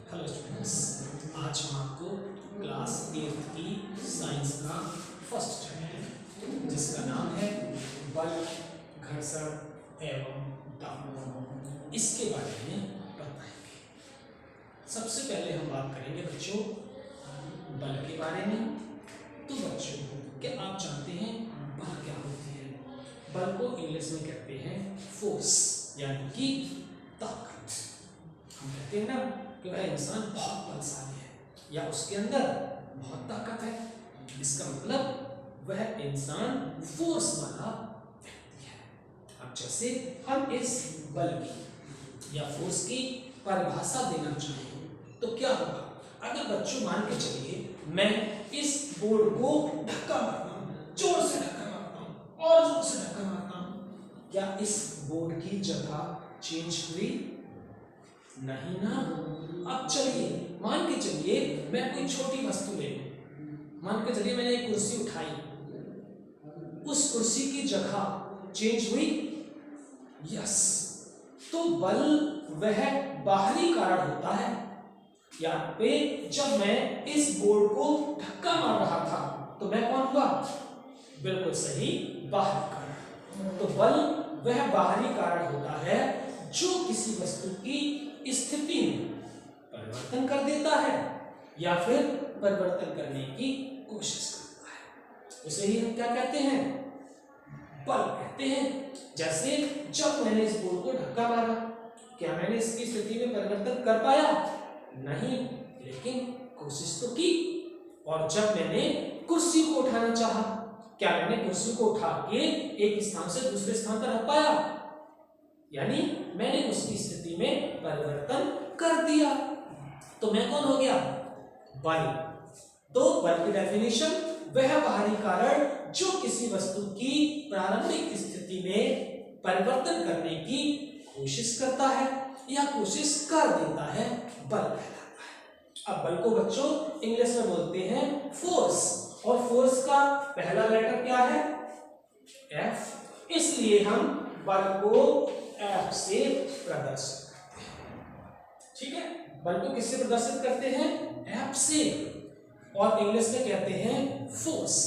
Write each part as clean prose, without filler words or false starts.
Hello students, आज हम आपको क्लास 8th की साइंस का फर्स्ट चैप्टर जिसका नाम है बल, घर्षण एवं दाब, इसके बारे में बताएंगे। सबसे पहले हम बात करेंगे बच्चों बल के बारे में। तो बच्चों, क्या आप जानते हैं बल क्या होती है? बल को इंग्लिश में कहते हैं फोर्स, यानी कि ताकत। हम कहते हैं ना कि वह इंसान बहुत बलशाली है या उसके अंदर बहुत ताकत है। इसका मतलब वह इंसान फोर्स वाला व्यक्ति है। अब जैसे हम इस बल की या फोर्स की परिभाषा देना चाहें तो क्या होगा? अगर बच्चों मान के चलिए मैं इस बोर्ड को धक्का मारता हूँ, जोर से धक्का मारता हूँ और जोर से धक्का मारता हूँ, क्या इस बोर्ड की जगह चेंज हुई? नहीं ना। अब चलिए मान के चलिए मैं कोई छोटी वस्तु ले लूं। मान के चलिए मैंने एक कुर्सी उठाई, उस कुर्सी की जगह चेंज हुई? यस। तो बल वह बाहरी कारण होता है। यहाँ पे जब मैं इस बोर्ड को धक्का मार रहा था तो मैं कौन हुआ? बिल्कुल सही, बाहरी कारण। तो बल वह बाहरी कारण होता है जो किसी वस्तु की स्थिति में परिवर्तन कर देता है या फिर परिवर्तन करने की कोशिश करता है। उसे ही हम क्या कहते हैं? बल कहते हैं। जैसे जब मैंने इस बोर्ड को धक्का मारा, क्या मैंने इसकी स्थिति में परिवर्तन कर पाया? नहीं, लेकिन कोशिश तो की। और जब मैंने कुर्सी को उठाना चाहा, क्या मैंने कुर्सी को उठा के एक स्थान से दूसरे स्थान पर रख पाया? यानी मैंने उसकी स्थिति में परिवर्तन कर दिया। तो मैं कौन हो गया? बल। तो बल की डेफिनेशन वह बाहरी कारण जो किसी वस्तु की प्रारंभिक स्थिति में परिवर्तन करने की कोशिश करता है या कोशिश कर देता है, बल कहलाता है। अब बल को बच्चों इंग्लिश में बोलते हैं फोर्स, और फोर्स का पहला लेटर क्या है? एफ। इसलिए हम बल को एफ से प्रदर्शित करते हैं। ठीक है, बल को किससे प्रदर्शित करते हैं? एफ से, और इंग्लिश में कहते हैं फोर्स।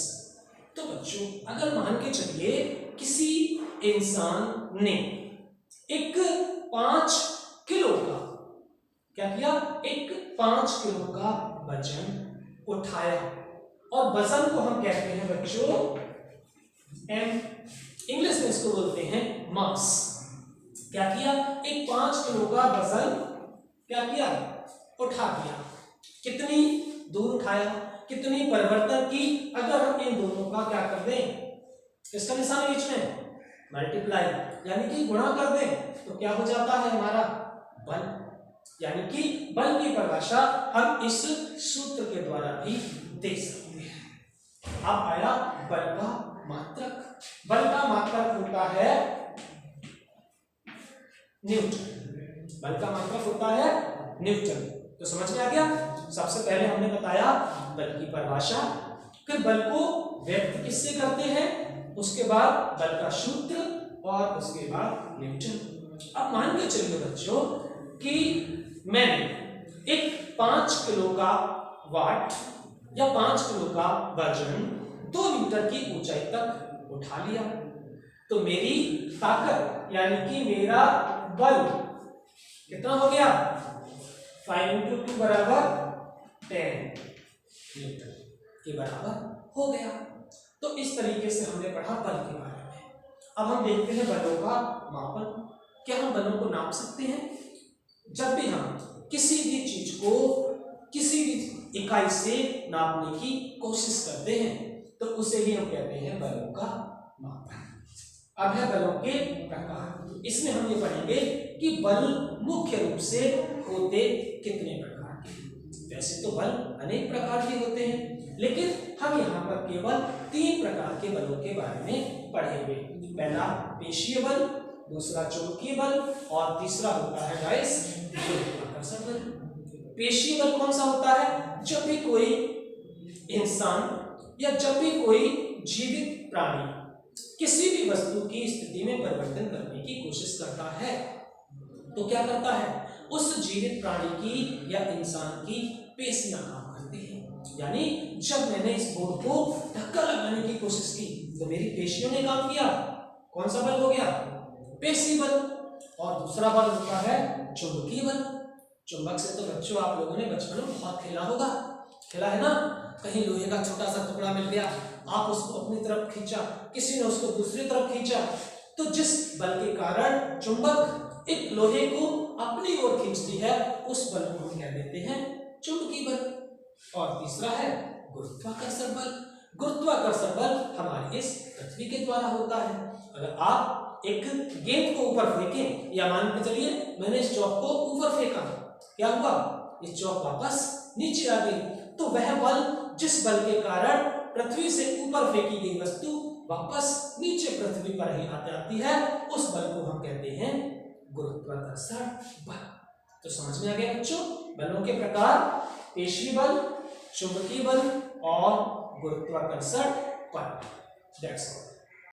तो बच्चों अगर मान के चलिए किसी इंसान ने एक 5 किलो का क्या किया? एक 5 किलो का वजन उठाया, और वजन को हम कहते हैं बच्चों एम। इंग्लिश में इसको बोलते हैं मास। क्या किया? एक 5 किलो का वजन क्या किया? उठा दिया। कितनी दूर उठाया, कितनी परिवर्तन की? अगर हम इन दोनों का क्या कर दें, किसका निशान बीच में? मल्टीप्लाई, यानी कि गुणा कर दें, तो क्या हो जाता है हमारा? बल। यानी कि बल की परिभाषा हम इस सूत्र के द्वारा भी दे सकते हैं। अब आया बल का मात्रक। बल का मात्रक होता है न्यूटन। बल का मात्रक होता है न्यूटन। तो समझ में आ गया? सबसे पहले हमने बताया बल की परिभाषा, फिर बल को व्यक्त किससे करते हैं, उसके बाद बल का सूत्र, और उसके बाद न्यूटन। अब मान के चलिए बच्चों कि मैंने एक 5 किलो का वाट या 5 किलो का वजन 2 मीटर की ऊंचाई तक उठा लिया। तो मेरी ताकत यानी कि मेरा बल कितना हो गया? 5 × 2 बराबर 10 न्यूटन के बराबर हो गया। तो इस तरीके से हमने पढ़ा बल के बारे में। अब हम देखते हैं बलों का मापन। क्या हम बलों को नाप सकते हैं? जब भी हम किसी भी चीज को किसी भी इकाई से नापने की कोशिश करते हैं तो उसे ही हम कहते हैं बलों का मापन। अब है बलों के प्रकार। इसमें हम ये पढ़ेंगे कि बल मुख्य रूप से होते कितने प्रकार के। वैसे तो बल अनेक प्रकार के होते हैं, लेकिन हम यहाँ पर केवल 3 प्रकार के बलों के बारे में पढ़ेंगे। पहला पेशीय बल, दूसरा चुंबकीय बल, और तीसरा होता है गाइस गुरुत्वाकर्षण बल। पेशीय बल कौन सा होता है? जब भी कोई इंसान या जब भी कोई जीवित प्राणी किसी भी वस्तु की स्थिति में परिवर्तन करने की कोशिश करता है तो क्या करता है? उस जीवित प्राणी की या इंसान की पेशियां काम करती हैं। यानी जब मैंने इस बोर्ड को धक्का लगाने की कोशिश की तो मेरी पेशियों ने काम किया। कौन सा बल हो गया? पेशी बल। और दूसरा बल होता है चुंबकीय बल। चुंबक से तो बच्चों आप लोगों ने बचपन में बहुत खेला होगा, खेला है ना? कहीं लोहे का छोटा सा टुकड़ा मिल गया, आप उसको अपनी तरफ खींचा, किसी ने उसको दूसरी तरफ खींचा, तो जिस बल के कारण चुंबक एक लोहे को अपनी ओर खींचती है उस बल को हम कह देते हैं चुंबकीय बल। और तीसरा है गुरुत्वाकर्षण बल। गुरुत्वाकर्षण बल हमारी इस पृथ्वी के द्वारा होता है। अगर आप एक गेंद को ऊपर फेंकें, या मान के चलिए मैंने इस चौक को ऊपर फेंका, क्या हुआ? ये चौक वापस नीचे आ गई। तो वह बल, जिस बल के कारण पृथ्वी से ऊपर फेंकी गई वस्तु वापस नीचे पृथ्वी पर ही आती है, उस बल को हम कहते हैं गुरुत्वाकर्षण बल। तो समझ में आ गया बच्चों बलों के प्रकार? पेशीय बल, चुंबकीय बल और गुरुत्वाकर्षण बल। That's all.